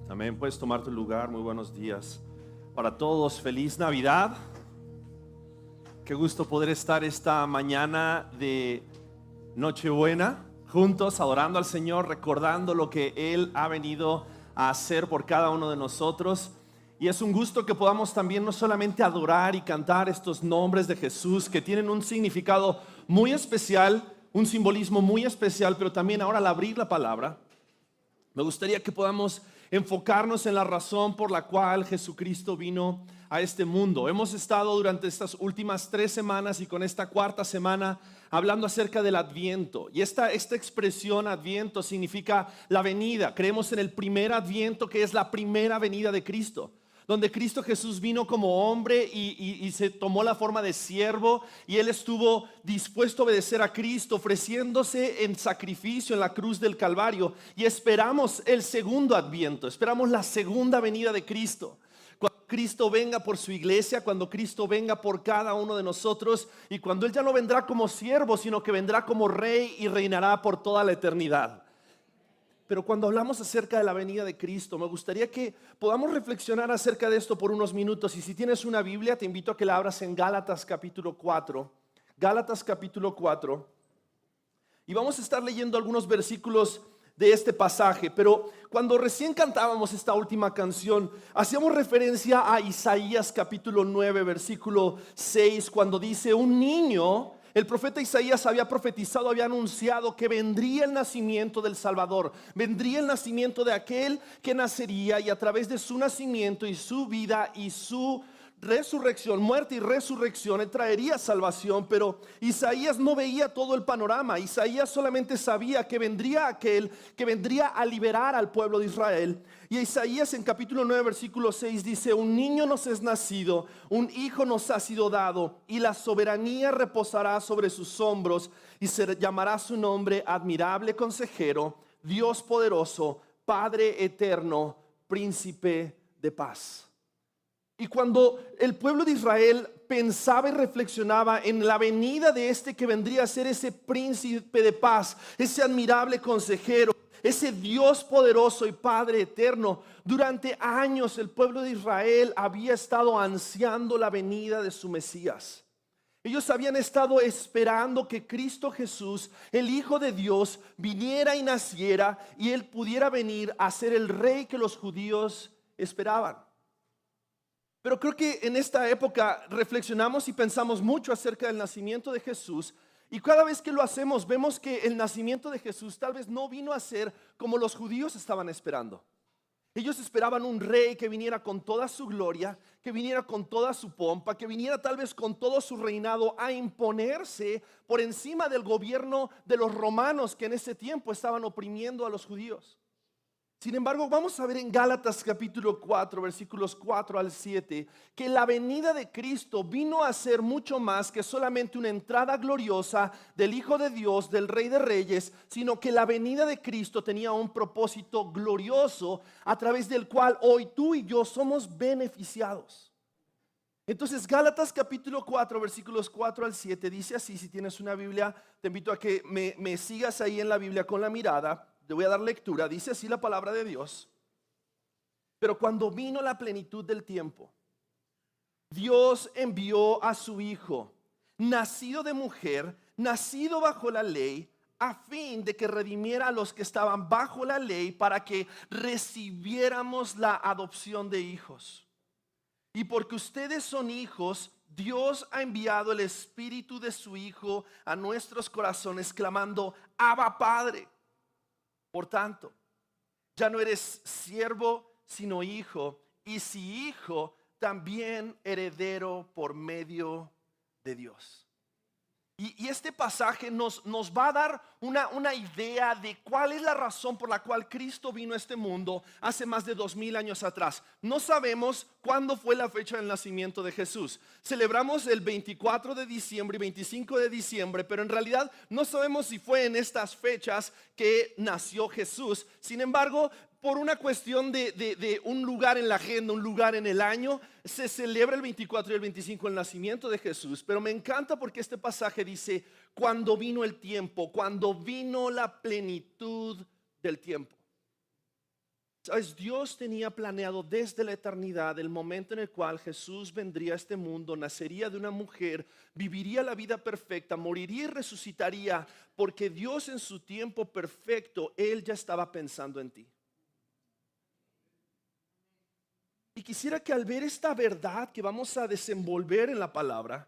Amén. Puedes tomar tu lugar. Muy buenos días para todos. Feliz Navidad. Qué gusto poder estar esta mañana de Nochebuena juntos, adorando al Señor, recordando lo que Él ha venido a hacer por cada uno de nosotros. Y es un gusto que podamos también no solamente adorar y cantar estos nombres de Jesús que tienen un significado muy especial, un simbolismo muy especial, pero también ahora al abrir la palabra, me gustaría que podamos enfocarnos en la razón por la cual Jesucristo vino a este mundo. Hemos estado durante estas últimas 3 semanas y con esta 4ª semana hablando acerca del Adviento. Y esta expresión Adviento significa la venida. Creemos en el primer Adviento, que es la primera venida de Cristo, donde Cristo Jesús vino como hombre y se tomó la forma de siervo, y Él estuvo dispuesto a obedecer a Cristo, ofreciéndose en sacrificio en la cruz del Calvario. Y esperamos el segundo Adviento, esperamos la segunda venida de Cristo, cuando Cristo venga por su iglesia, cuando Cristo venga por cada uno de nosotros, y cuando Él ya no vendrá como siervo, sino que vendrá como rey y reinará por toda la eternidad. Pero cuando hablamos acerca de la venida de Cristo, me gustaría que podamos reflexionar acerca de esto por unos minutos. Y si tienes una Biblia, te invito a que la abras en Gálatas capítulo 4. Gálatas capítulo 4. Y vamos a estar leyendo algunos versículos de este pasaje. Pero cuando recién cantábamos esta última canción, hacíamos referencia a Isaías capítulo 9, versículo 6, cuando dice: un niño... El profeta Isaías había profetizado, había anunciado que vendría el nacimiento del Salvador, vendría el nacimiento de aquel que nacería, y a través de su nacimiento y su vida y su resurrección, muerte y resurrección, Él traería salvación. Pero Isaías no veía todo el panorama. Isaías solamente sabía que vendría aquel que vendría a liberar al pueblo de Israel. Y Isaías en capítulo 9 versículo 6 dice: un niño nos es nacido, un hijo nos ha sido dado, y la soberanía reposará sobre sus hombros, y se llamará su nombre Admirable Consejero, Dios Poderoso, Padre Eterno, Príncipe de Paz. Y cuando el pueblo de Israel pensaba y reflexionaba en la venida de este que vendría a ser ese príncipe de paz, ese admirable consejero, ese Dios poderoso y Padre eterno, durante años el pueblo de Israel había estado ansiando la venida de su Mesías. Ellos habían estado esperando que Cristo Jesús, el Hijo de Dios, viniera y naciera, y Él pudiera venir a ser el rey que los judíos esperaban. Pero creo que en esta época reflexionamos y pensamos mucho acerca del nacimiento de Jesús, y cada vez que lo hacemos vemos que el nacimiento de Jesús tal vez no vino a ser como los judíos estaban esperando. Ellos esperaban un rey que viniera con toda su gloria, que viniera con toda su pompa, que viniera tal vez con todo su reinado a imponerse por encima del gobierno de los romanos, que en ese tiempo estaban oprimiendo a los judíos. Sin embargo, vamos a ver en Gálatas capítulo 4, versículos 4 al 7, que la venida de Cristo vino a ser mucho más que solamente una entrada gloriosa del Hijo de Dios, del Rey de Reyes, sino que la venida de Cristo tenía un propósito glorioso a través del cual hoy tú y yo somos beneficiados. Entonces Gálatas capítulo 4 versículos 4 al 7 dice así. Si tienes una Biblia, te invito a que me sigas ahí en la Biblia con la mirada. Te voy a dar lectura. Dice así la palabra de Dios: pero cuando vino la plenitud del tiempo, Dios envió a su Hijo, nacido de mujer, nacido bajo la ley, a fin de que redimiera a los que estaban bajo la ley, para que recibiéramos la adopción de hijos. Y porque ustedes son hijos, Dios ha enviado el Espíritu de su Hijo a nuestros corazones, clamando: Abba, Padre. Por tanto, ya no eres siervo, sino hijo, y si hijo, también heredero por medio de Dios. Y este pasaje nos va a dar una idea de cuál es la razón por la cual Cristo vino a este mundo hace más de 2000 años atrás. No sabemos cuándo fue la fecha del nacimiento de Jesús. Celebramos el 24 de diciembre y 25 de diciembre, pero en realidad no sabemos si fue en estas fechas que nació Jesús. Sin embargo, por una cuestión de un lugar en la agenda, un lugar en el año, se celebra el 24 y el 25 el nacimiento de Jesús. Pero me encanta porque este pasaje dice: cuando vino el tiempo, cuando vino la plenitud del tiempo. ¿Sabes? Dios tenía planeado desde la eternidad el momento en el cual Jesús vendría a este mundo, nacería de una mujer, viviría la vida perfecta, moriría y resucitaría, porque Dios en su tiempo perfecto, Él ya estaba pensando en ti. Y quisiera que al ver esta verdad que vamos a desenvolver en la palabra,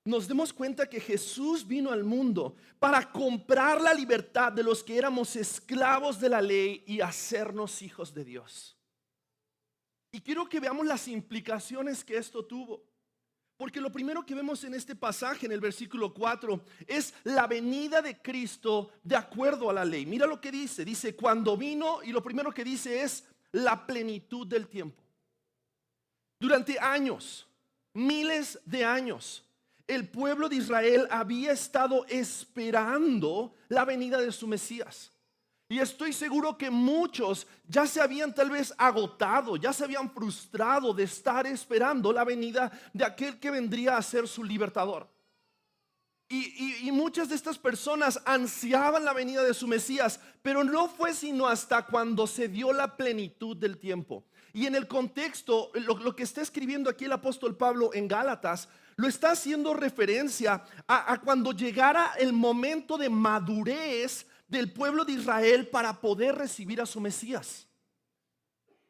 nos demos cuenta que Jesús vino al mundo para comprar la libertad de los que éramos esclavos de la ley y hacernos hijos de Dios. Y quiero que veamos las implicaciones que esto tuvo. Porque lo primero que vemos en este pasaje, en el versículo 4, es la venida de Cristo de acuerdo a la ley. Mira lo que dice. Dice, cuando vino, y lo primero que dice es la plenitud del tiempo. Durante años, miles de años, el pueblo de Israel había estado esperando la venida de su Mesías. Y estoy seguro que muchos ya se habían tal vez agotado, ya se habían frustrado de estar esperando la venida de aquel que vendría a ser su libertador. Y muchas de estas personas ansiaban la venida de su Mesías, pero no fue sino hasta cuando se dio la plenitud del tiempo. Y en el contexto, lo que está escribiendo aquí el apóstol Pablo en Gálatas, lo está haciendo referencia a cuando llegara el momento de madurez del pueblo de Israel para poder recibir a su Mesías.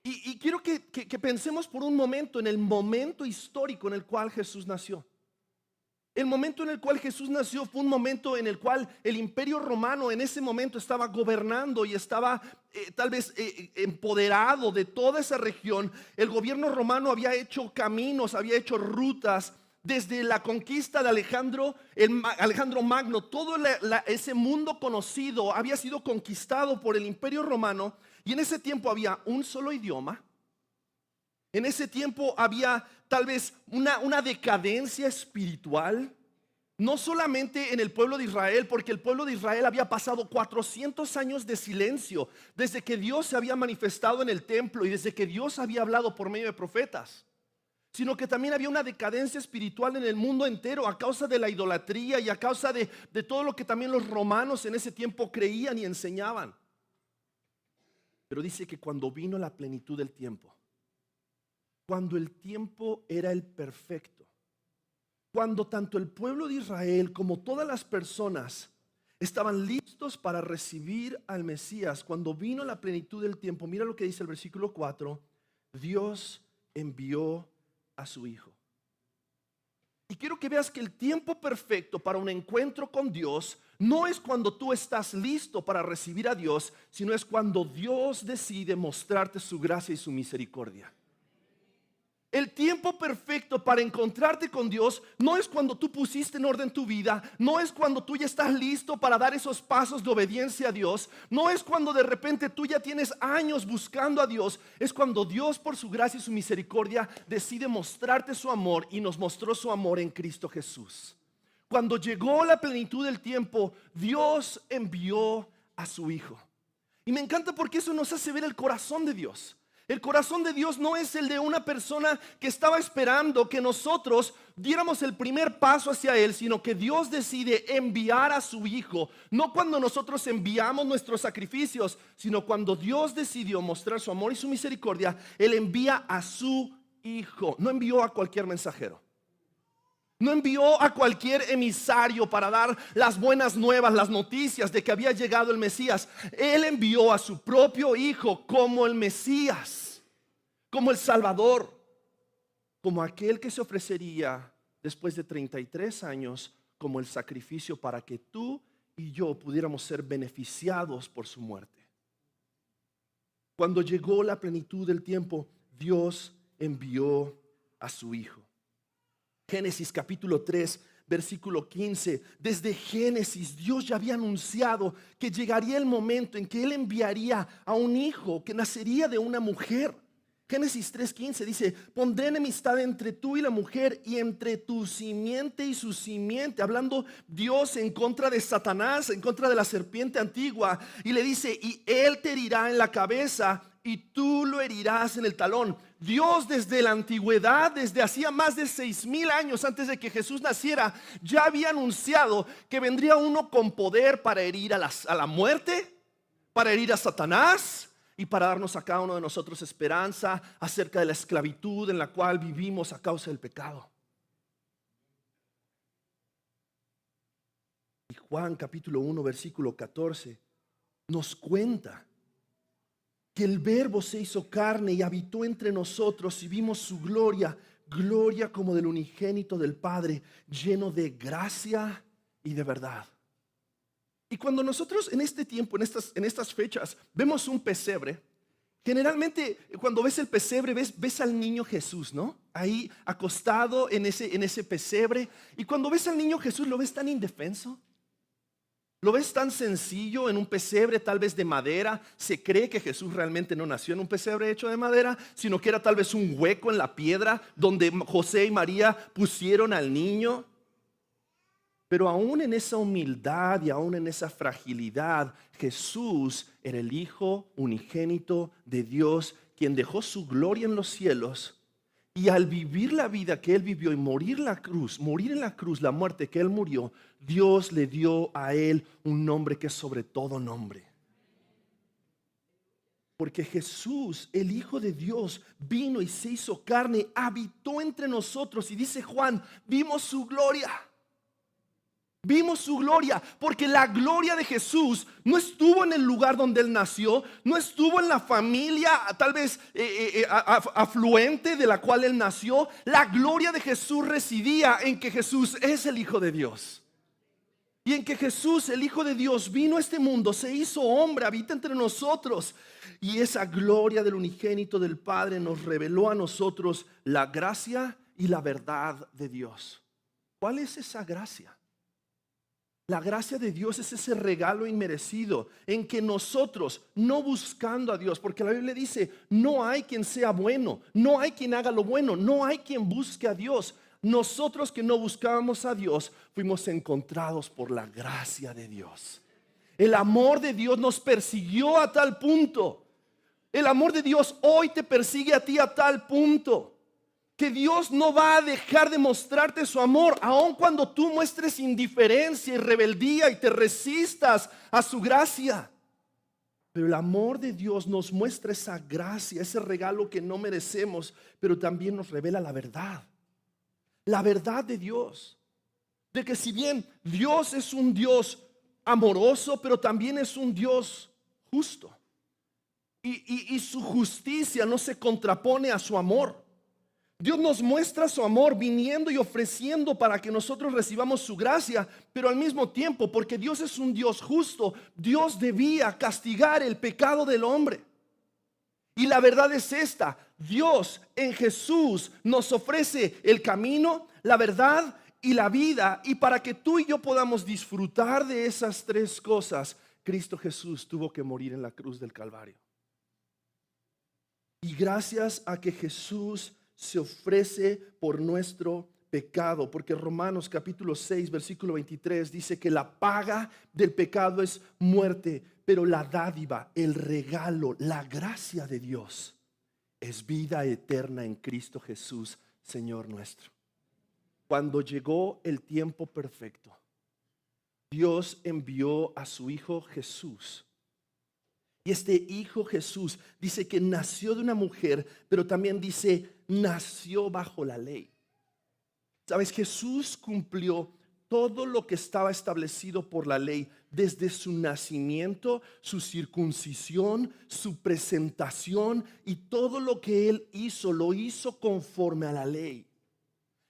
Y quiero que pensemos por un momento en el momento histórico en el cual Jesús nació. El momento en el cual Jesús nació fue un momento en el cual el imperio romano en ese momento estaba gobernando y estaba tal vez empoderado de toda esa región. El gobierno romano había hecho caminos, había hecho rutas desde la conquista de Alejandro Magno. Todo ese mundo conocido había sido conquistado por el imperio romano, y en ese tiempo había un solo idioma. En ese tiempo había tal vez una decadencia espiritual, no solamente en el pueblo de Israel, porque el pueblo de Israel había pasado 400 años de silencio desde que Dios se había manifestado en el templo y desde que Dios había hablado por medio de profetas, sino que también había una decadencia espiritual en el mundo entero a causa de la idolatría y a causa de todo lo que también los romanos en ese tiempo creían y enseñaban. Pero dice que cuando vino la plenitud del tiempo, cuando el tiempo era el perfecto, cuando tanto el pueblo de Israel como todas las personas estaban listos para recibir al Mesías, cuando vino la plenitud del tiempo, mira lo que dice el versículo 4, Dios envió a su Hijo. Y quiero que veas que el tiempo perfecto para un encuentro con Dios no es cuando tú estás listo para recibir a Dios, sino es cuando Dios decide mostrarte su gracia y su misericordia. El tiempo perfecto para encontrarte con Dios no es cuando tú pusiste en orden tu vida, no es cuando tú ya estás listo para dar esos pasos de obediencia a Dios, no es cuando de repente tú ya tienes años buscando a Dios, es cuando Dios por su gracia y su misericordia decide mostrarte su amor, y nos mostró su amor en Cristo Jesús. Cuando llegó la plenitud del tiempo, Dios envió a su Hijo. Y me encanta porque eso nos hace ver el corazón de Dios. El corazón de Dios no es el de una persona que estaba esperando que nosotros diéramos el primer paso hacia Él, sino que Dios decide enviar a su Hijo. No cuando nosotros enviamos nuestros sacrificios, sino cuando Dios decidió mostrar su amor y su misericordia, Él envía a su Hijo. No envió a cualquier mensajero. No envió a cualquier emisario para dar las buenas nuevas, las noticias de que había llegado el Mesías. Él envió a su propio Hijo como el Mesías, como el Salvador, como aquel que se ofrecería después de 33 años como el sacrificio para que tú y yo pudiéramos ser beneficiados por su muerte. Cuando llegó la plenitud del tiempo, Dios envió a su Hijo. Génesis capítulo 3, versículo 15. Desde Génesis Dios ya había anunciado que llegaría el momento en que Él enviaría a un hijo que nacería de una mujer. Génesis 3:15 dice: pondré enemistad entre tú y la mujer, y entre tu simiente y su simiente. Hablando Dios en contra de Satanás, en contra de la serpiente antigua. Y le dice: y él te herirá en la cabeza y tú lo herirás en el talón. Dios desde la antigüedad, desde hacía más de 6,000 años antes de que Jesús naciera, ya había anunciado que vendría uno con poder para herir a la muerte, para herir a Satanás, y para darnos a cada uno de nosotros esperanza acerca de la esclavitud en la cual vivimos a causa del pecado. Y Juan capítulo 1 versículo 14 nos cuenta que el Verbo se hizo carne y habitó entre nosotros y vimos su gloria, gloria como del unigénito del Padre, lleno de gracia y de verdad. Y cuando nosotros en este tiempo, en estas fechas, vemos un pesebre, generalmente cuando ves el pesebre ves al niño Jesús, ¿no? Ahí acostado en ese pesebre. Y cuando ves al niño Jesús lo ves tan indefenso. Lo ves tan sencillo en un pesebre tal vez de madera. Se cree que Jesús realmente no nació en un pesebre hecho de madera, sino que era tal vez un hueco en la piedra donde José y María pusieron al niño. Pero aún en esa humildad y aún en esa fragilidad, Jesús era el Hijo unigénito de Dios, quien dejó su gloria en los cielos. Y al vivir la vida que Él vivió y morir en la cruz, la muerte que Él murió, Dios le dio a Él un nombre que es sobre todo nombre. Porque Jesús, el Hijo de Dios, vino y se hizo carne, habitó entre nosotros. Y dice Juan, vimos su gloria. Vimos su gloria, porque la gloria de Jesús no estuvo en el lugar donde Él nació, no estuvo en la familia tal vez afluente de la cual Él nació. La gloria de Jesús residía en que Jesús es el Hijo de Dios. Y en que Jesús, el Hijo de Dios, vino a este mundo, se hizo hombre, habita entre nosotros. Y esa gloria del unigénito del Padre nos reveló a nosotros la gracia y la verdad de Dios. ¿Cuál es esa gracia? La gracia de Dios es ese regalo inmerecido en que nosotros, no buscando a Dios, porque la Biblia dice, no hay quien sea bueno, no hay quien haga lo bueno, no hay quien busque a Dios. Nosotros que no buscábamos a Dios, fuimos encontrados por la gracia de Dios. El amor de Dios nos persiguió a tal punto. El amor de Dios hoy te persigue a ti a tal punto que Dios no va a dejar de mostrarte su amor, aun cuando tú muestres indiferencia y rebeldía y te resistas a su gracia. Pero el amor de Dios nos muestra esa gracia, ese regalo que no merecemos, pero también nos revela la verdad de Dios. De que si bien Dios es un Dios amoroso, pero también es un Dios justo. Y su justicia no se contrapone a su amor. Dios nos muestra su amor viniendo y ofreciendo para que nosotros recibamos su gracia, pero al mismo tiempo, porque Dios es un Dios justo, Dios debía castigar el pecado del hombre. Y la verdad es esta: Dios en Jesús nos ofrece el camino, la verdad y la vida. Y para que tú y yo podamos disfrutar de esas tres cosas, Cristo Jesús tuvo que morir en la cruz del Calvario. Y gracias a que Jesús se ofrece por nuestro pecado, porque Romanos capítulo 6 versículo 23 dice que la paga del pecado es muerte, pero la dádiva, el regalo, la gracia de Dios es vida eterna en Cristo Jesús, Señor nuestro. Cuando llegó el tiempo perfecto, Dios envió a su Hijo Jesús. Y este Hijo Jesús dice que nació de una mujer, pero también dice nació bajo la ley. ¿Sabes? Jesús cumplió todo lo que estaba establecido por la ley, desde su nacimiento, su circuncisión, su presentación, y todo lo que Él hizo, lo hizo conforme a la ley.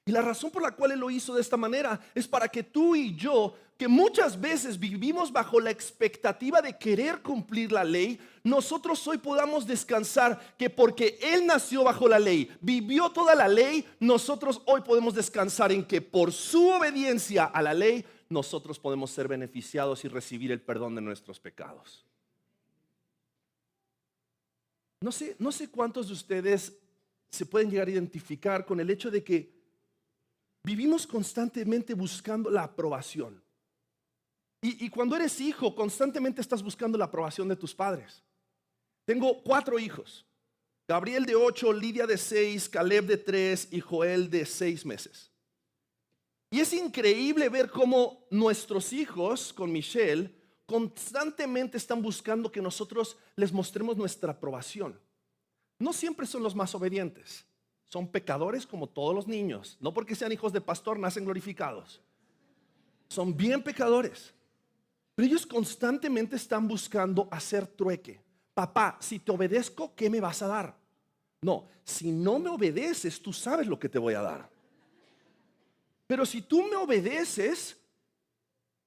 Y la razón por la cual Él lo hizo de esta manera es para que tú y yo, que muchas veces vivimos bajo la expectativa de querer cumplir la ley, nosotros hoy podamos descansar que porque Él nació bajo la ley, vivió toda la ley, nosotros hoy podemos descansar en que por su obediencia a la ley, nosotros podemos ser beneficiados y recibir el perdón de nuestros pecados. No sé cuántos de ustedes se pueden llegar a identificar con el hecho de que vivimos constantemente buscando la aprobación. Y cuando eres hijo, constantemente estás buscando la aprobación de tus padres. Tengo 4 hijos: Gabriel de 8, Lidia de 6, Caleb de 3 y Joel de 6 meses. Y es increíble ver cómo nuestros hijos con Michelle constantemente están buscando que nosotros les mostremos nuestra aprobación. No siempre son los más obedientes. Son pecadores como todos los niños. No porque sean hijos de pastor nacen glorificados. Son bien pecadores. Pero ellos constantemente están buscando hacer trueque. Papá, si te obedezco, ¿qué me vas a dar? No, si no me obedeces, tú sabes lo que te voy a dar. Pero si tú me obedeces,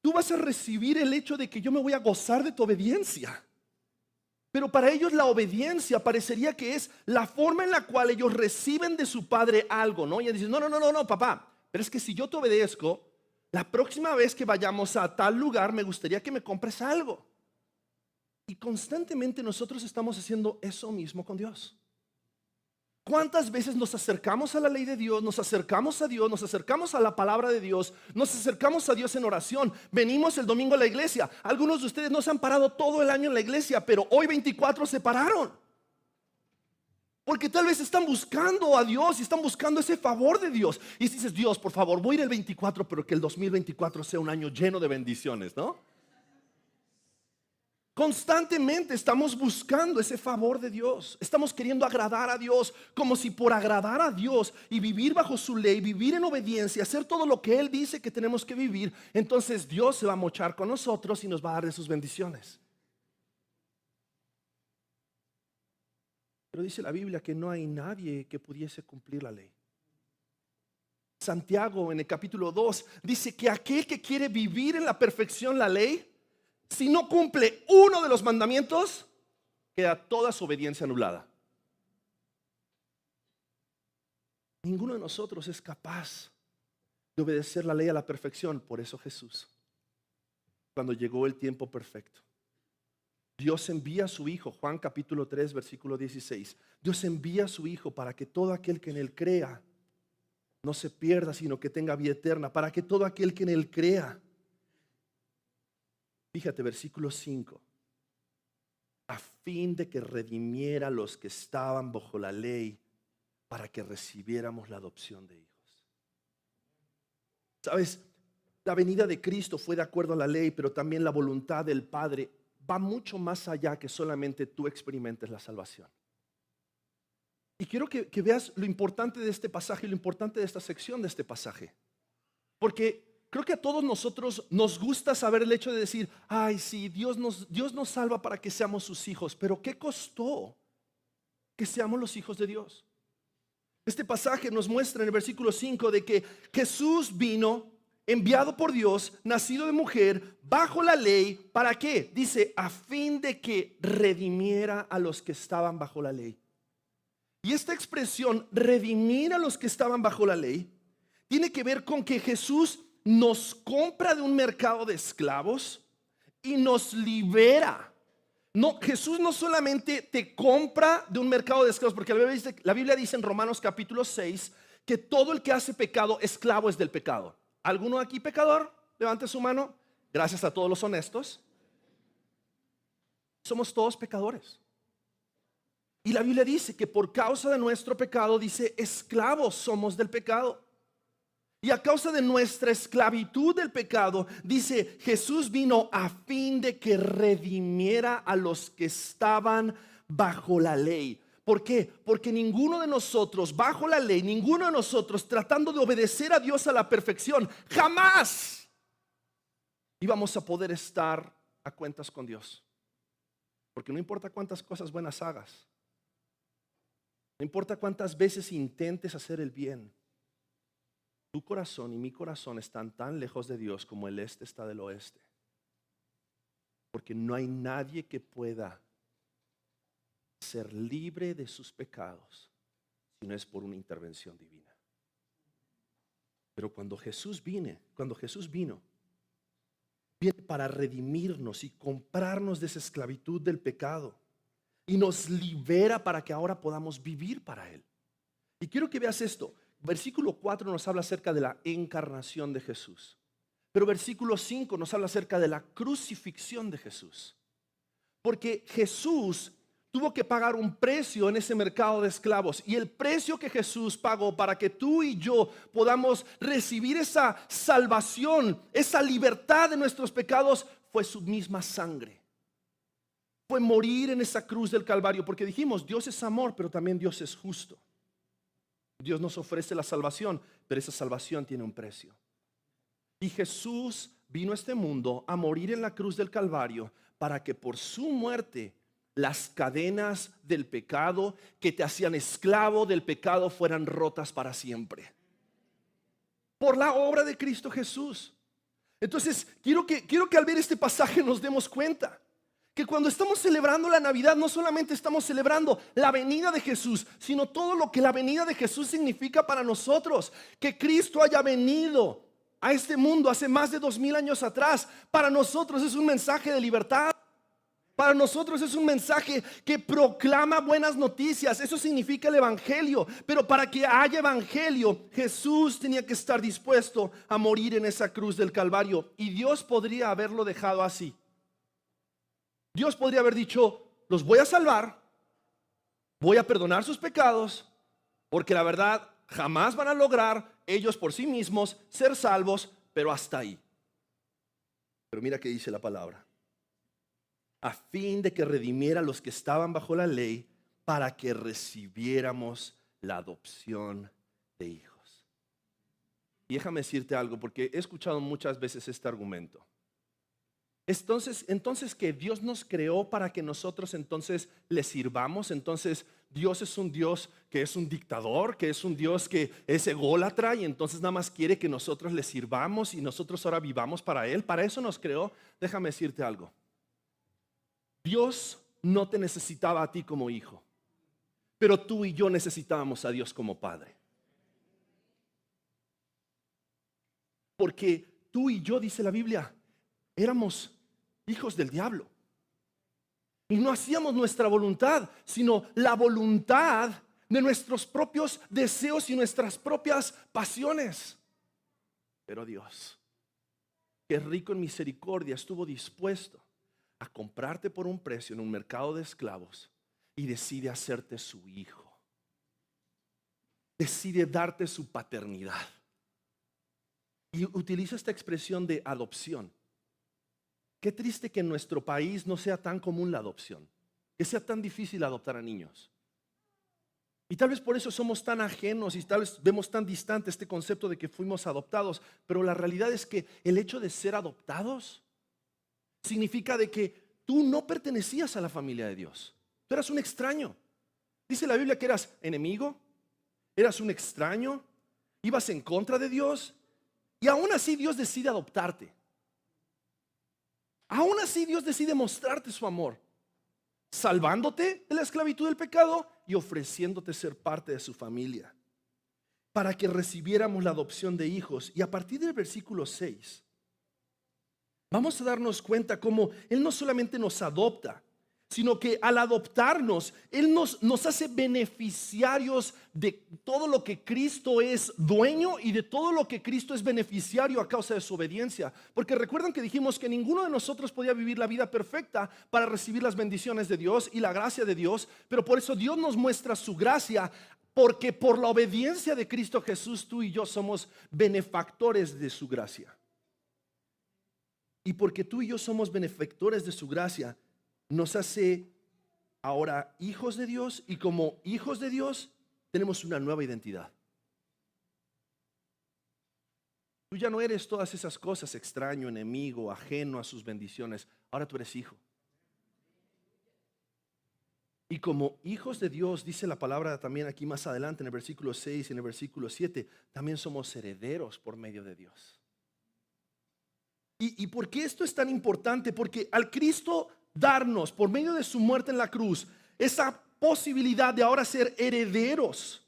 tú vas a recibir el hecho de que yo me voy a gozar de tu obediencia. Pero para ellos la obediencia parecería que es la forma en la cual ellos reciben de su padre algo, ¿no? Y ellos dicen, no, papá, pero es que si yo te obedezco, la próxima vez que vayamos a tal lugar me gustaría que me compres algo. Y constantemente nosotros estamos haciendo eso mismo con Dios. ¿Cuántas veces nos acercamos a la ley de Dios, nos acercamos a Dios, nos acercamos a la palabra de Dios, nos acercamos a Dios en oración? Venimos el domingo a la iglesia. Algunos de ustedes no se han parado todo el año en la iglesia, pero hoy 24 se pararon. Porque tal vez están buscando a Dios y están buscando ese favor de Dios. Y dices, Dios, por favor, voy a ir el 24, pero que el 2024 sea un año lleno de bendiciones, ¿no? Constantemente estamos buscando ese favor de Dios. Estamos queriendo agradar a Dios, como si por agradar a Dios y vivir bajo su ley, vivir en obediencia, hacer todo lo que Él dice que tenemos que vivir, entonces Dios se va a mochar con nosotros y nos va a dar de sus bendiciones. Pero dice la Biblia que no hay nadie que pudiese cumplir la ley. Santiago en el capítulo 2 dice que aquel que quiere vivir en la perfección la ley, si no cumple uno de los mandamientos, queda toda su obediencia anulada. Ninguno de nosotros es capaz de obedecer la ley a la perfección. Por eso Jesús, cuando llegó el tiempo perfecto, Dios envía a su Hijo. Juan capítulo 3 versículo 16. Dios envía a su Hijo para que todo aquel que en Él crea no se pierda, sino que tenga vida eterna. Para que todo aquel que en Él crea. Fíjate, versículo 5. A fin de que redimiera a los que estaban bajo la ley, para que recibiéramos la adopción de hijos. ¿Sabes? La venida de Cristo fue de acuerdo a la ley, pero también la voluntad del Padre va mucho más allá que solamente tú experimentes la salvación. Y quiero que veas lo importante de este pasaje y lo importante de esta sección de este pasaje. Porque creo que a todos nosotros nos gusta saber el hecho de decir, ay, sí, Dios nos salva para que seamos sus hijos. Pero ¿qué costó que seamos los hijos de Dios? Este pasaje nos muestra en el versículo 5 de que Jesús vino, enviado por Dios, nacido de mujer, bajo la ley. ¿Para qué? Dice, a fin de que redimiera a los que estaban bajo la ley. Y esta expresión, redimir a los que estaban bajo la ley, tiene que ver con que Jesús nos compra de un mercado de esclavos y nos libera. No, Jesús no solamente te compra de un mercado de esclavos, porque la Biblia dice en Romanos capítulo 6 que todo el que hace pecado, esclavo es del pecado. ¿Alguno aquí pecador? Levante su mano. Gracias a todos los honestos. Somos todos pecadores. Y la Biblia dice que por causa de nuestro pecado, dice, esclavos somos del pecado. Y a causa de nuestra esclavitud del pecado, dice, Jesús vino a fin de que redimiera a los que estaban bajo la ley. ¿Por qué? Porque ninguno de nosotros bajo la ley, ninguno de nosotros tratando de obedecer a Dios a la perfección, jamás íbamos a poder estar a cuentas con Dios. Porque no importa cuántas cosas buenas hagas, no importa cuántas veces intentes hacer el bien, tu corazón y mi corazón están tan lejos de Dios como el este está del oeste. Porque no hay nadie que pueda ser libre de sus pecados si no es por una intervención divina. Pero cuando Jesús vino, viene para redimirnos y comprarnos de esa esclavitud del pecado y nos libera para que ahora podamos vivir para Él. Y quiero que veas esto. Versículo 4 nos habla acerca de la encarnación de Jesús. Pero versículo 5 nos habla acerca de la crucifixión de Jesús. Porque Jesús tuvo que pagar un precio en ese mercado de esclavos. Y el precio que Jesús pagó para que tú y yo podamos recibir esa salvación, esa libertad de nuestros pecados, fue su misma sangre. Fue morir en esa cruz del Calvario, porque dijimos, Dios es amor, pero también Dios es justo. Dios nos ofrece la salvación, pero esa salvación tiene un precio. Y Jesús vino a este mundo a morir en la cruz del Calvario para que por su muerte las cadenas del pecado que te hacían esclavo del pecado fueran rotas para siempre. Por la obra de Cristo Jesús. Entonces, quiero que al ver este pasaje nos demos cuenta que cuando estamos celebrando la Navidad, no solamente estamos celebrando la venida de Jesús, sino todo lo que la venida de Jesús significa para nosotros. Que Cristo haya venido a este mundo hace más de 2000 años atrás, para nosotros es un mensaje de libertad. Para nosotros es un mensaje que proclama buenas noticias. Eso significa el evangelio. Pero para que haya evangelio, Jesús tenía que estar dispuesto a morir en esa cruz del Calvario. Y Dios podría haberlo dejado así. Dios podría haber dicho, los voy a salvar, voy a perdonar sus pecados, porque la verdad jamás van a lograr ellos por sí mismos ser salvos, pero hasta ahí. Pero mira qué dice la palabra. A fin de que redimiera a los que estaban bajo la ley, para que recibiéramos la adopción de hijos. Y déjame decirte algo, porque he escuchado muchas veces este argumento. Entonces que Dios nos creó para que nosotros entonces le sirvamos. Entonces Dios es un Dios que es un dictador, que es un Dios que es ególatra, y entonces nada más quiere que nosotros le sirvamos y nosotros ahora vivamos para Él. Para eso nos creó. Déjame decirte algo. Dios no te necesitaba a ti como hijo, pero tú y yo necesitábamos a Dios como padre. Porque tú y yo, dice la Biblia, éramos hijos del diablo. Y no hacíamos nuestra voluntad, sino la voluntad de nuestros propios deseos y nuestras propias pasiones. Pero Dios, que es rico en misericordia, estuvo dispuesto a comprarte por un precio en un mercado de esclavos y decide hacerte su hijo. Decide darte su paternidad. Y utiliza esta expresión de adopción. Qué triste que en nuestro país no sea tan común la adopción, que sea tan difícil adoptar a niños. Y tal vez por eso somos tan ajenos y tal vez vemos tan distante este concepto de que fuimos adoptados. Pero la realidad es que el hecho de ser adoptados significa de que tú no pertenecías a la familia de Dios. Tú eras un extraño. Dice la Biblia que eras enemigo, eras un extraño, ibas en contra de Dios, y aún así Dios decide adoptarte. Aún así Dios decide mostrarte su amor, salvándote de la esclavitud del pecado y ofreciéndote ser parte de su familia, para que recibiéramos la adopción de hijos. Y a partir del versículo 6 vamos a darnos cuenta cómo Él no solamente nos adopta, sino que al adoptarnos, Él nos hace beneficiarios de todo lo que Cristo es dueño y de todo lo que Cristo es beneficiario a causa de su obediencia. Porque recuerdan que dijimos que ninguno de nosotros podía vivir la vida perfecta para recibir las bendiciones de Dios y la gracia de Dios, pero por eso Dios nos muestra su gracia, porque por la obediencia de Cristo Jesús tú y yo somos benefactores de su gracia. Y porque tú y yo somos benefactores de su gracia, nos hace ahora hijos de Dios, y como hijos de Dios tenemos una nueva identidad. Tú ya no eres todas esas cosas, extraño, enemigo, ajeno a sus bendiciones. Ahora tú eres hijo. Y como hijos de Dios, dice la palabra también aquí más adelante en el versículo 6 y en el versículo 7, también somos herederos por medio de Dios. ¿Y por qué esto es tan importante? Porque al Cristo darnos por medio de su muerte en la cruz esa posibilidad de ahora ser herederos,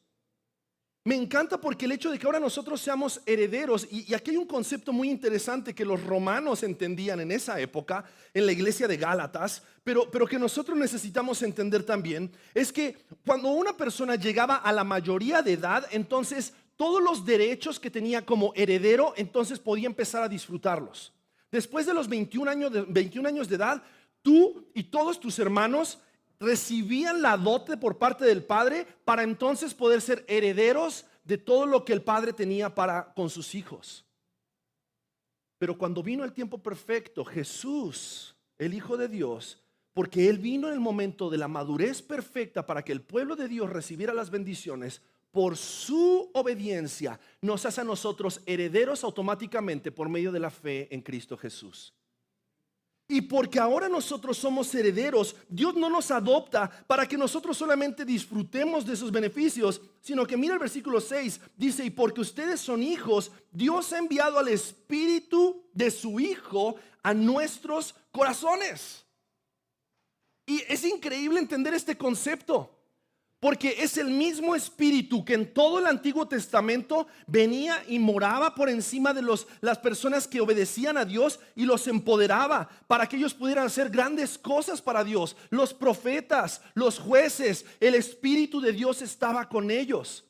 me encanta, porque el hecho de que ahora nosotros seamos herederos, y aquí hay un concepto muy interesante que los romanos entendían en esa época en la iglesia de Gálatas, pero que nosotros necesitamos entender también, es que cuando una persona llegaba a la mayoría de edad, entonces todos los derechos que tenía como heredero, entonces podía empezar a disfrutarlos. Después de los 21 años de edad, tú y todos tus hermanos recibían la dote por parte del padre para entonces poder ser herederos de todo lo que el padre tenía para con sus hijos. Pero cuando vino el tiempo perfecto, Jesús, el Hijo de Dios, porque Él vino en el momento de la madurez perfecta para que el pueblo de Dios recibiera las bendiciones, por su obediencia nos hace a nosotros herederos automáticamente por medio de la fe en Cristo Jesús. Y porque ahora nosotros somos herederos, Dios no nos adopta para que nosotros solamente disfrutemos de sus beneficios, sino que mira el versículo 6, dice, y porque ustedes son hijos, Dios ha enviado al Espíritu de su Hijo a nuestros corazones. Y es increíble entender este concepto, porque es el mismo Espíritu que en todo el Antiguo Testamento venía y moraba por encima de las personas que obedecían a Dios y los empoderaba para que ellos pudieran hacer grandes cosas para Dios. Los profetas, los jueces, el Espíritu de Dios estaba con ellos.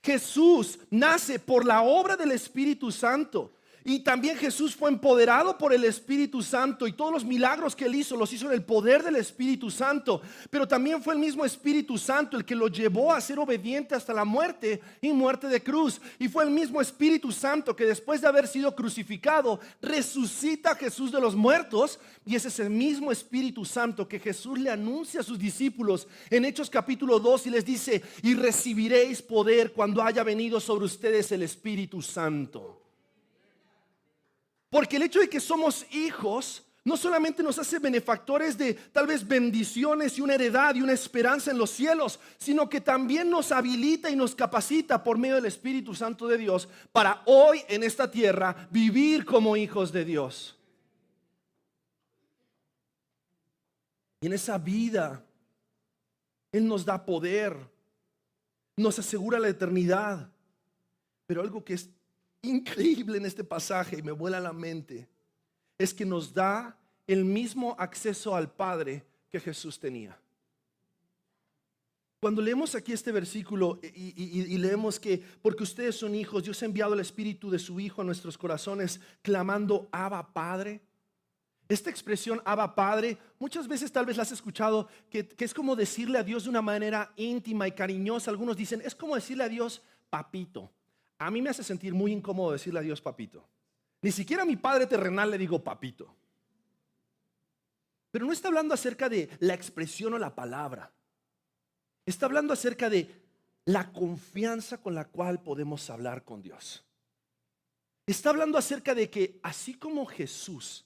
Jesús nace por la obra del Espíritu Santo. Y también Jesús fue empoderado por el Espíritu Santo, y todos los milagros que Él hizo los hizo en el poder del Espíritu Santo. Pero también fue el mismo Espíritu Santo el que lo llevó a ser obediente hasta la muerte y muerte de cruz. Y fue el mismo Espíritu Santo que después de haber sido crucificado resucita a Jesús de los muertos. Y ese es el mismo Espíritu Santo que Jesús le anuncia a sus discípulos en Hechos capítulo 2 y les dice: y recibiréis poder cuando haya venido sobre ustedes el Espíritu Santo. Porque el hecho de que somos hijos no solamente nos hace benefactores de tal vez bendiciones y una heredad y una esperanza en los cielos, sino que también nos habilita y nos capacita por medio del Espíritu Santo de Dios para hoy en esta tierra vivir como hijos de Dios. Y en esa vida Él nos da poder, nos asegura la eternidad. Pero algo que es increíble en este pasaje y me vuela la mente es que nos da el mismo acceso al Padre que Jesús tenía. Cuando leemos aquí este versículo y leemos que porque ustedes son hijos, Dios ha enviado el Espíritu de su Hijo a nuestros corazones, clamando Abba Padre. Esta expresión Abba Padre, muchas veces tal vez la has escuchado, que es como decirle a Dios de una manera íntima y cariñosa. Algunos dicen, es como decirle a Dios papito. A mí me hace sentir muy incómodo decirle a Dios papito. Ni siquiera a mi padre terrenal le digo papito. Pero no está hablando acerca de la expresión o la palabra. Está hablando acerca de la confianza con la cual podemos hablar con Dios. Está hablando acerca de que así como Jesús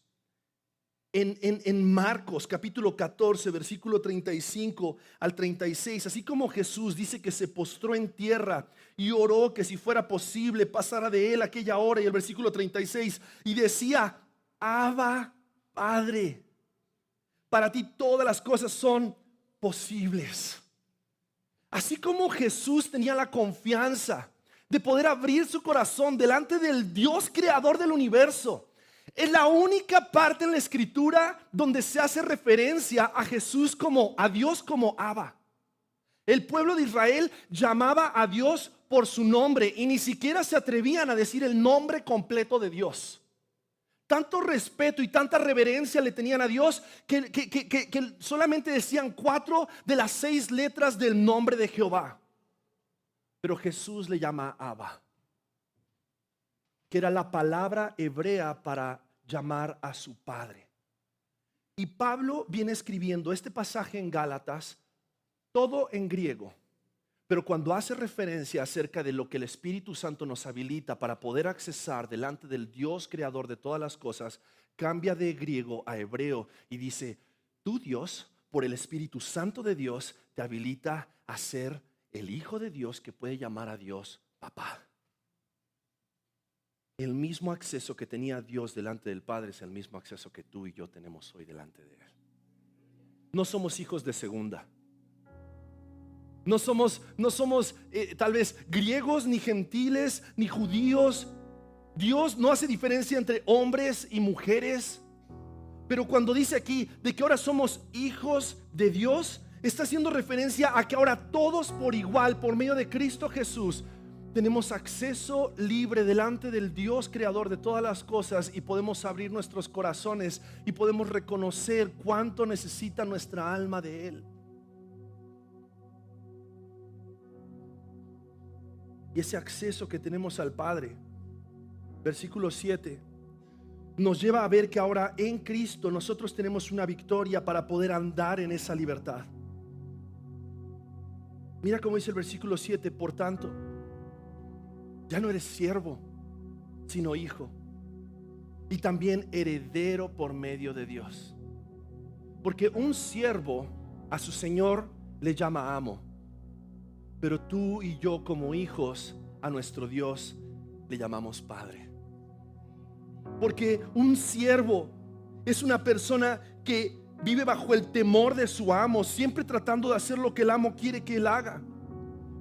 en Marcos capítulo 14 versículo 35 al 36, así como Jesús dice que se postró en tierra y oró que si fuera posible pasara de él aquella hora, y el versículo 36 y decía: Abba Padre, para ti todas las cosas son posibles. Así como Jesús tenía la confianza de poder abrir su corazón delante del Dios creador del universo, es la única parte en la Escritura donde se hace referencia a Jesús como a Dios como Abba. El pueblo de Israel llamaba a Dios por su nombre y ni siquiera se atrevían a decir el nombre completo de Dios. Tanto respeto y tanta reverencia le tenían a Dios que solamente decían 4 de las 6 letras del nombre de Jehová. Pero Jesús le llama Abba, que era la palabra hebrea para llamar a su Padre. Y Pablo viene escribiendo este pasaje en Gálatas, todo en griego, pero cuando hace referencia acerca de lo que el Espíritu Santo nos habilita para poder accesar delante del Dios creador de todas las cosas, cambia de griego a hebreo y dice: tú, Dios, por el Espíritu Santo de Dios, te habilita a ser el Hijo de Dios que puede llamar a Dios papá. El mismo acceso que tenía Dios delante del Padre es el mismo acceso que tú y yo tenemos hoy delante de Él. No somos hijos de segunda. No somos tal vez griegos, ni gentiles, ni judíos. Dios no hace diferencia entre hombres y mujeres. Pero cuando dice aquí de que ahora somos hijos de Dios, está haciendo referencia a que ahora todos por igual, por medio de Cristo Jesús, tenemos acceso libre delante del Dios creador de todas las cosas, y podemos abrir nuestros corazones y podemos reconocer cuánto necesita nuestra alma de Él. Y ese acceso que tenemos al Padre, versículo 7, nos lleva a ver que ahora en Cristo nosotros tenemos una victoria para poder andar en esa libertad. Mira cómo dice el versículo 7: por tanto, ya no eres siervo, sino hijo, y también heredero por medio de Dios. Porque un siervo a su señor le llama amo, pero tú y yo como hijos a nuestro Dios le llamamos Padre. Porque un siervo es una persona que vive bajo el temor de su amo, siempre tratando de hacer lo que el amo quiere que él haga.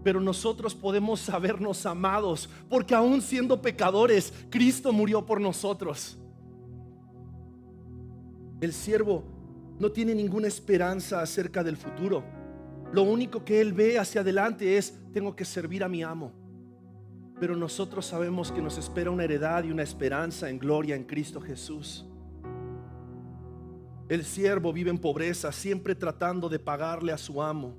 Pero nosotros podemos sabernos amados, porque aún siendo pecadores, Cristo murió por nosotros. El siervo no tiene ninguna esperanza acerca del futuro. Lo único que él ve hacia adelante es: tengo que servir a mi amo. Pero nosotros sabemos que nos espera una heredad y una esperanza en gloria en Cristo Jesús. El siervo vive en pobreza, siempre tratando de pagarle a su amo.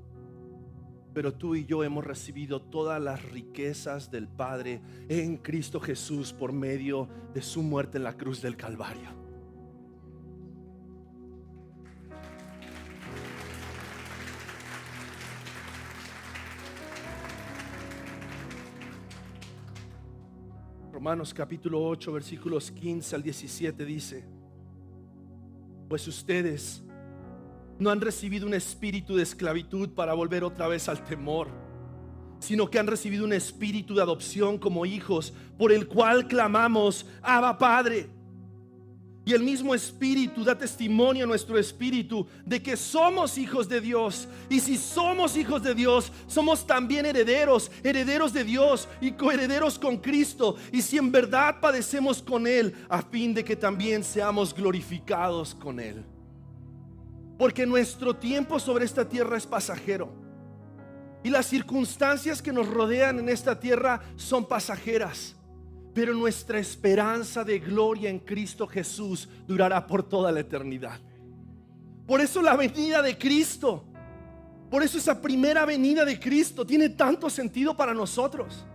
Pero tú y yo hemos recibido todas las riquezas del Padre en Cristo Jesús por medio de su muerte en la cruz del Calvario. Romanos capítulo 8 versículos 15 al 17 dice: pues ustedes no han recibido un espíritu de esclavitud para volver otra vez al temor, sino que han recibido un espíritu de adopción como hijos, por el cual clamamos: Abba, Padre. Y el mismo espíritu da testimonio a nuestro espíritu de que somos hijos de Dios. Y si somos hijos de Dios, somos también herederos, herederos de Dios y coherederos con Cristo. Y si en verdad padecemos con Él, a fin de que también seamos glorificados con Él. Porque nuestro tiempo sobre esta tierra es pasajero, y las circunstancias que nos rodean en esta tierra son pasajeras. Pero nuestra esperanza de gloria en Cristo Jesús durará por toda la eternidad. Por eso la venida de Cristo, por eso esa primera venida de Cristo tiene tanto sentido para nosotros.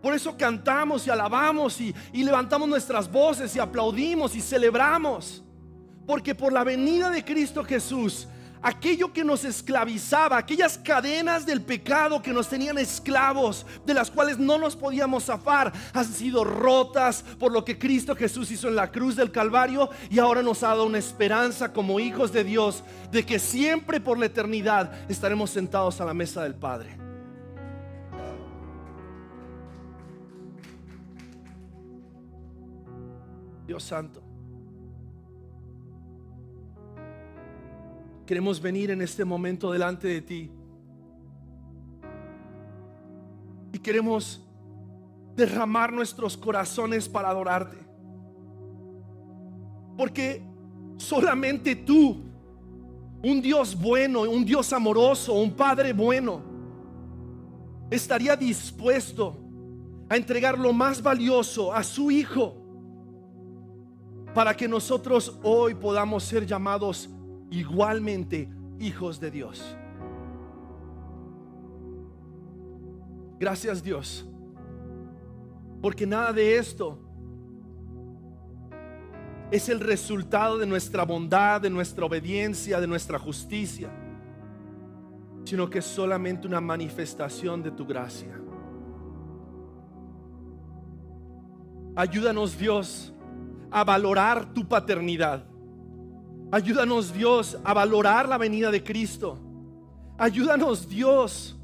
Por eso cantamos y alabamos y levantamos nuestras voces y aplaudimos y celebramos. Porque por la venida de Cristo Jesús, aquello que nos esclavizaba, aquellas cadenas del pecado que nos tenían esclavos, de las cuales no nos podíamos zafar, han sido rotas por lo que Cristo Jesús hizo en la cruz del Calvario. Y ahora nos ha dado una esperanza como hijos de Dios, de que siempre por la eternidad estaremos sentados a la mesa del Padre. Dios santo, queremos venir en este momento delante de ti y queremos derramar nuestros corazones para adorarte, porque solamente tú, un Dios bueno, un Dios amoroso, un Padre bueno, estaría dispuesto a entregar lo más valioso, a su Hijo, para que nosotros hoy podamos ser llamados igualmente hijos de Dios. Gracias, Dios, porque nada de esto es el resultado de nuestra bondad, de nuestra obediencia, de nuestra justicia, sino que es solamente una manifestación de tu gracia. Ayúdanos, Dios, a valorar tu paternidad. Ayúdanos, Dios, a valorar la venida de Cristo. Ayúdanos, Dios,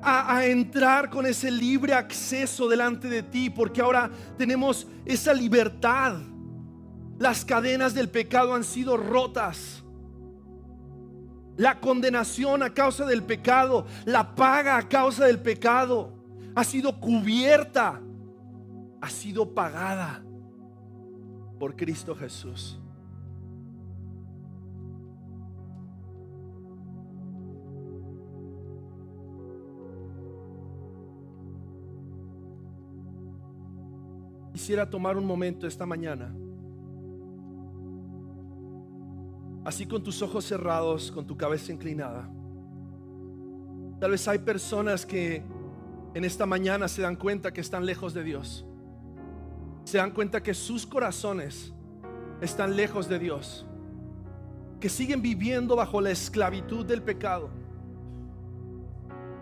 a entrar con ese libre acceso delante de ti, porque ahora tenemos esa libertad. Las cadenas del pecado han sido rotas. La condenación a causa del pecado, la paga a causa del pecado, ha sido cubierta, ha sido pagada por Cristo Jesús. Quisiera tomar un momento esta mañana, así con tus ojos cerrados, con tu cabeza inclinada. Tal vez hay personas que en esta mañana se dan cuenta que están lejos de Dios. Se dan cuenta que sus corazones están lejos de Dios, que siguen viviendo bajo la esclavitud del pecado,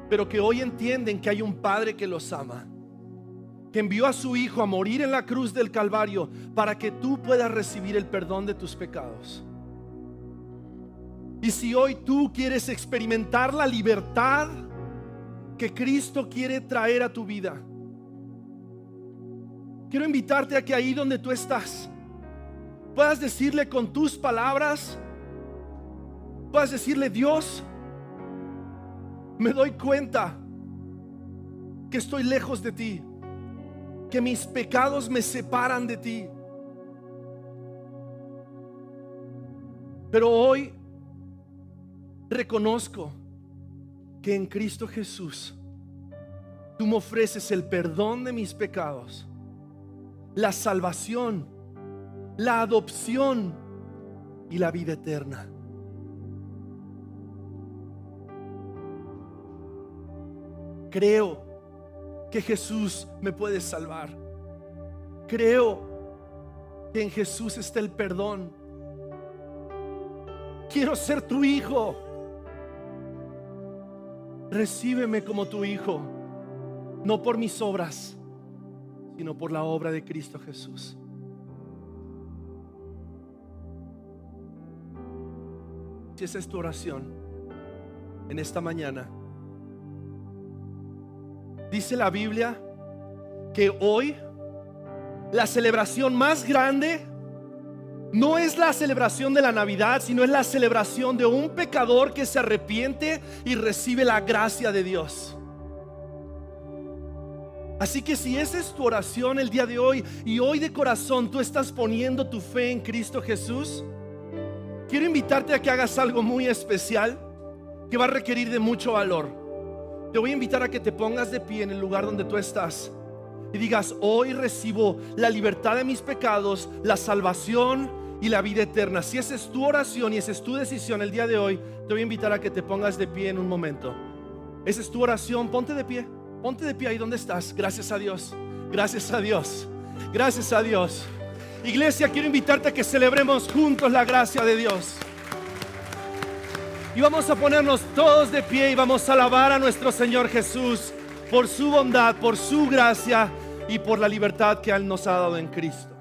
pero que hoy entienden que hay un Padre que los ama, que envió a su Hijo a morir en la cruz del Calvario para que tú puedas recibir el perdón de tus pecados. Y si hoy tú quieres experimentar la libertad que Cristo quiere traer a tu vida, quiero invitarte a que ahí donde tú estás puedas decirle con tus palabras, puedas decirle: Dios, me doy cuenta que estoy lejos de ti, que mis pecados me separan de ti, pero hoy reconozco que en Cristo Jesús tú me ofreces el perdón de mis pecados, la salvación, la adopción y la vida eterna. Creo que Jesús me puede salvar. Creo que en Jesús está el perdón. Quiero ser tu hijo. Recíbeme como tu hijo, no por mis obras, sino por la obra de Cristo Jesús. Si esa es tu oración en esta mañana, dice la Biblia que hoy la celebración más grande no es la celebración de la Navidad, sino es la celebración de un pecador que se arrepiente y recibe la gracia de Dios. Así que si esa es tu oración el día de hoy, y hoy de corazón tú estás poniendo tu fe en Cristo Jesús, quiero invitarte a que hagas algo muy especial que va a requerir de mucho valor. Te voy a invitar a que te pongas de pie en el lugar donde tú estás y digas: hoy recibo la libertad de mis pecados, la salvación y la vida eterna. Si esa es tu oración y esa es tu decisión el día de hoy, te voy a invitar a que te pongas de pie en un momento. Esa es tu oración, ponte de pie. Ponte de pie ahí donde estás. Gracias a Dios, gracias a Dios, gracias a Dios. Iglesia, quiero invitarte a que celebremos juntos la gracia de Dios. Y vamos a ponernos todos de pie y vamos a alabar a nuestro Señor Jesús por su bondad, por su gracia y por la libertad que Él nos ha dado en Cristo.